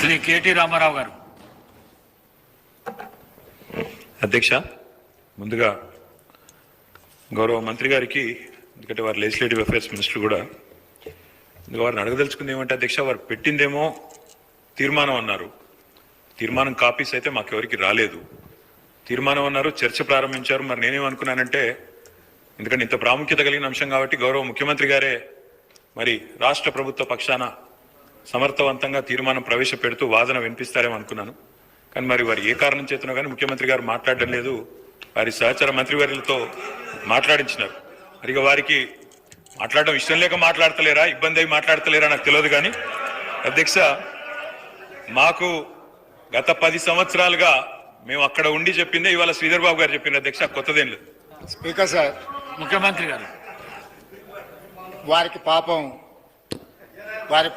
Shri KT Ramarao గారు. అధ్యక్ష, ముందుగా గౌరవ మంత్రి గారికి, ఎందుకంటే వారు లెజిస్లేటివ్ అఫైర్స్ మినిస్టర్ కూడా, వారిని అడగదలుచుకుంది ఏమంటే అధ్యక్ష, వారు పెట్టిందేమో తీర్మానం అన్నారు. తీర్మానం కాపీస్ అయితే మాకెవరికి రాలేదు. తీర్మానం అన్నారు, చర్చ ప్రారంభించారు. మరి నేనేమనుకున్నానంటే, ఎందుకంటే ఇంత ప్రాముఖ్యత కలిగిన అంశం కాబట్టి గౌరవ ముఖ్యమంత్రి గారే మరి రాష్ట్ర ప్రభుత్వ పక్షాన సమర్థవంతంగా తీర్మానం ప్రవేశపెడుతూ వాదన వినిపిస్తారేమో అనుకున్నాను. కానీ మరి వారు ఏ కారణం చేతునో కానీ ముఖ్యమంత్రి గారు మాట్లాడడం లేదు. వారి సహచర మంత్రివర్యులతో మాట్లాడించినారు. మరి వారికి మాట్లాడడం ఇష్టం లేక మాట్లాడతలేరా, ఇబ్బంది అయి మాట్లాడతలేరా నాకు తెలియదు. కానీ అధ్యక్ష, మాకు గత 10 సంవత్సరాలుగా మేము అక్కడ ఉండి చెప్పిందే ఇవాళ శ్రీధర్ బాబు గారు చెప్పింది అధ్యక్ష, కొత్తదేం లేదు. స్పీకర్ సార్, ముఖ్యమంత్రి గారు వారికి పాపం వారి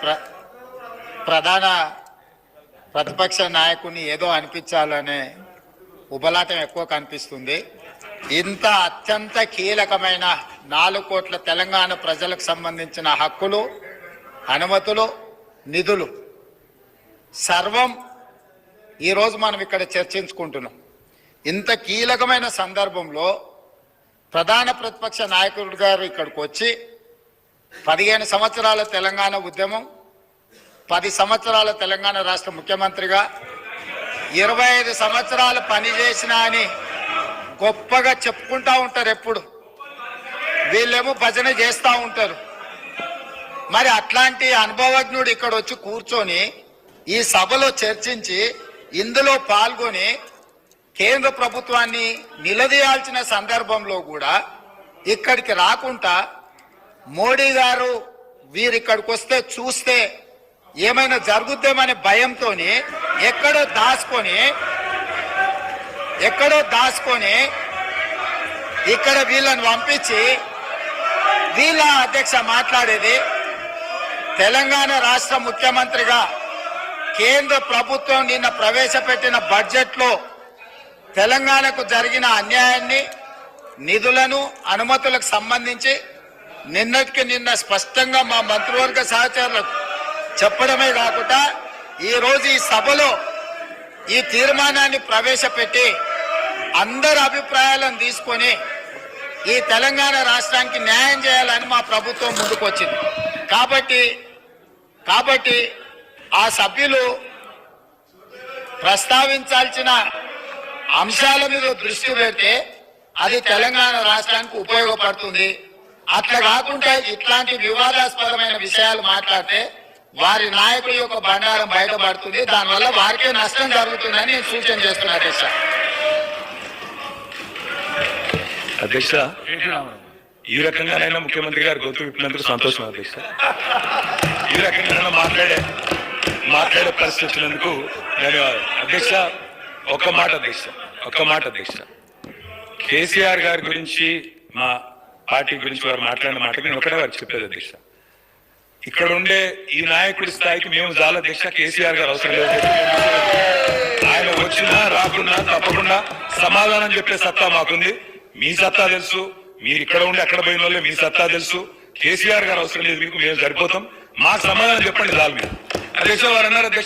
ప్రధాన ప్రతిపక్ష నాయకుని ఏదో అనిపించాలనే ఉబలాటం ఎక్కువ కనిపిస్తుంది. ఇంత అత్యంత కీలకమైన 4 కోట్ల తెలంగాణ ప్రజలకు సంబంధించిన హక్కులు, అనుమతులు, నిధులు సర్వం ఈరోజు మనం ఇక్కడ చర్చించుకుంటున్నాం. ఇంత కీలకమైన సందర్భంలో ప్రధాన ప్రతిపక్ష నాయకుడు గారు ఇక్కడికి వచ్చి 15 సంవత్సరాల తెలంగాణ ఉద్యమం, 10 సంవత్సరాల తెలంగాణ రాష్ట్ర ముఖ్యమంత్రిగా 25 సంవత్సరాలు పనిచేసిన అని గొప్పగా చెప్పుకుంటా ఉంటారు. ఎప్పుడు వీళ్ళేమో భజన చేస్తూ ఉంటారు. మరి అట్లాంటి అనుభవజ్ఞుడు ఇక్కడ వచ్చి కూర్చొని ఈ సభలో చర్చించి ఇందులో పాల్గొని కేంద్ర ప్రభుత్వాన్ని నిలదీయాల్సిన సందర్భంలో కూడా ఇక్కడికి రాకుండా మోడీ గారు వీరిక్కడికి వస్తే చూస్తే ఏమైనా జరుగుద్దేమనే భయంతో ఎక్కడో దాచుకొని ఇక్కడ వీళ్ళని పంపించి వీళ్ళ అధ్యక్ష మాట్లాడేది. తెలంగాణ రాష్ట్ర ముఖ్యమంత్రిగా కేంద్ర ప్రభుత్వం నిన్న ప్రవేశపెట్టిన బడ్జెట్లో తెలంగాణకు జరిగిన అన్యాయాన్ని, నిధులను, అనుమతులకు సంబంధించి నిన్నటికి నిన్న స్పష్టంగా మా మంత్రివర్గ సహచరులకు చెప్పడమే కాకుండా ఈరోజు ఈ సభలో ఈ తీర్మానాన్ని ప్రవేశపెట్టి అందరి అభిప్రాయాలను తీసుకొని ఈ తెలంగాణ రాష్ట్రానికి న్యాయం చేయాలని మా ప్రభుత్వం ముందుకొచ్చింది. కాబట్టి ఆ సభ్యులు ప్రస్తావించాల్సిన అంశాల మీద దృష్టి పెడితే అది తెలంగాణ రాష్ట్రానికి ఉపయోగపడుతుంది. అట్లా కాకుండా ఇట్లాంటి వివాదాస్పదమైన విషయాలు మాట్లాడితే వారి నాయకుల యొక్క బండారం బయటపడుతుంది. దానివల్ల వారికే నష్టం జరుగుతుందని నేను సూచన చేస్తున్నా అధ్యక్ష. ఈ రకంగానైనా ముఖ్యమంత్రి గారు గొంతు విప్పినందుకు సంతోషం అధ్యక్ష. ఈ రకంగా మాట్లాడే పరిస్థితి వచ్చినందుకు ధన్యవాదాలు అధ్యక్ష. ఒక్క మాట అధ్యక్ష, కేసీఆర్ గారి గురించి, మా పార్టీ గురించి వారు మాట్లాడిన మాటకి నేను ఒకటే వారు చెప్పేది అధ్యక్ష. ఇక్కడ ఉండే ఈ నాయకుడి స్థాయికి మేము చాలా అధ్యక్ష. కేసీఆర్ గారు అవసరం లేదు. ఆయన వచ్చినా రాకున్నా తప్పకుండా సమాధానం చెప్పే సత్తా మాకుంది. మీ సత్తా తెలుసు, మీరు ఇక్కడ ఉండి అక్కడ పోయిన వాళ్ళే మీ సత్తా తెలుసు. కేసీఆర్ గారు అవసరం లేదు మీకు, మేము సరిపోతాం. మాకు సమాధానం చెప్పండి చాలు. మీరు అధ్యక్ష వారు అన్నారు అధ్యక్ష.